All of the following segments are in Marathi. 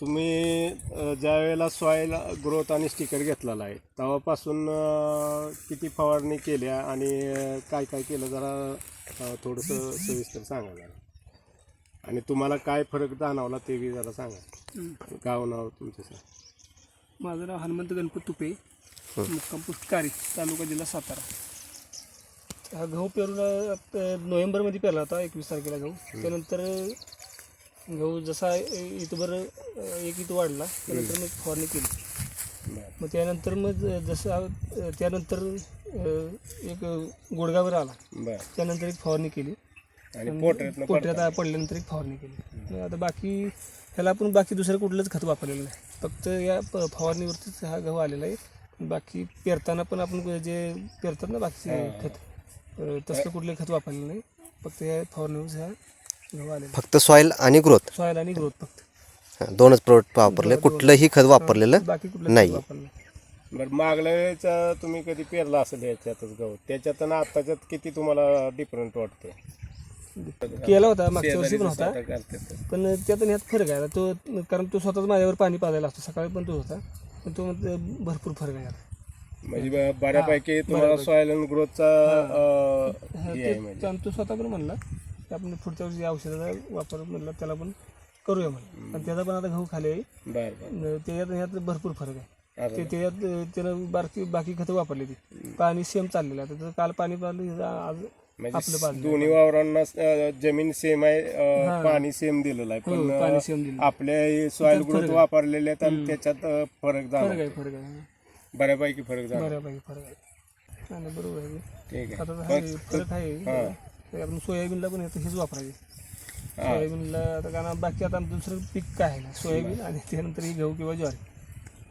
तुम्ही ज्या वेळेला सॉईल ग्रोथ आणि स्टिकर घेतलेला आहे तेव्हापासून किती फवारणी केल्या आणि काय काय केलं जरा थोडंसं सविस्तर सांगा जरा. आणि तुम्हाला काय फरक जाणवला ते बी जरा सांगा. गाव नाव तुमचं सर? माझं नाव हनुमंत गणपत तुपे, मुक्काम पुष्टकारी, तालुका जिल्हा सातारा. हा गहू पेरून नोव्हेंबरमध्ये पेरला होता, 21 तारखेला गहू. त्यानंतर गहू जसा इथंभर एक इथं वाढला त्यानंतर मग फवारणी केली. मग त्यानंतर मग जसं त्यानंतर एक गोडगावर आला, त्यानंतर एक फवारणी केली आणि पोटऱ्यात पडल्यानंतर एक फवारणी केली. आता बाकी ह्याला आपण बाकी दुसरं कुठलंच खत वापरलेलं नाही, फक्त या फवारणीवरतीच हा गहू आलेला आहे. बाकी पेरताना पण आपण जे पेरतात ना बाकीचे खत, तसलं कुठलं खत वापरलेलं नाही, फक्त या फवारणीवरच हा गहू आलेला. फक्त सॉईल आणि ग्रोथ फक्त दोनच प्रोडक्ट वापरले, कुठलंही खत वापरलेलं बाकी कुठलं नाही. वापरलं. बरं, मागल्या वेळेचा तुम्ही कधी पेरला असेल याच्यातच गहू, त्याच्यात आणि आत्ताच्यात किती तुम्हाला डिफरंट वाटतोय? केला होता मागच्या वर्षी पण होता, पण त्यात ह्यात फरक आहे. तो कारण तो स्वतःच माझ्यावर पाणी पाजायला असतो, सकाळी पण तो होता, पण तो भरपूर फरक आहे. म्हणजे बऱ्यापैकी तुम्हाला सॉईल अँड ग्रोथचा तो स्वतः पण म्हणला की आपण पुढच्या वर्षी औषधाचा वापर म्हणला त्याला पण करूया म्हणलं. पण त्याचा पण आता गहू खाली आहे, त्याच्यात ह्यात भरपूर फरक आहे. त्याच्यात त्यानं बाकी खतं वापरली, ती पाणी सेम चाललेलं आहे. तर काल पाणी पाजलं, आज म्हणजे दोन्ही वावरांना जमीन सेम आहे, पाणी सेम दिलेलं आहे, पाणी सेम दिलं. आपल्या सॉईल ग्रोथ वापरलेले आहेत आणि त्याच्यात फरक झाला. फरक आहे बऱ्यापैकी फरक झाला. बऱ्यापैकी फरक आहे. आणि बरोबर आहे. ठीक आता आहे. फरक आहे. आपण सोयाबीनला पण हेच वापरायचे. सोयाबीनला आता कारण बाकी आता दुसरं पीक काय आहे ना, सोयाबीन आणि त्यानंतर ही गहू किंवा ज्वारी.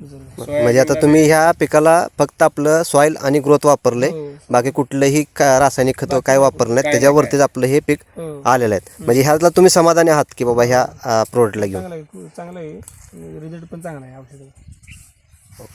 म्हणजे आता तुम्ही ह्या पिकाला फक्त आपलं सॉईल आणि ग्रोथ वापरले, बाकी कुठलंही रासायनिक खत काय वापरलं नाही, त्याच्यावरतीच आपलं हे पीक आलेलं आहे. म्हणजे ह्याला तुम्ही समाधानी आहात की बाबा ह्या प्रोडक्टला घेऊन? चांगलं आहे, रिझल्ट पण चांगला आहे औषधाचा.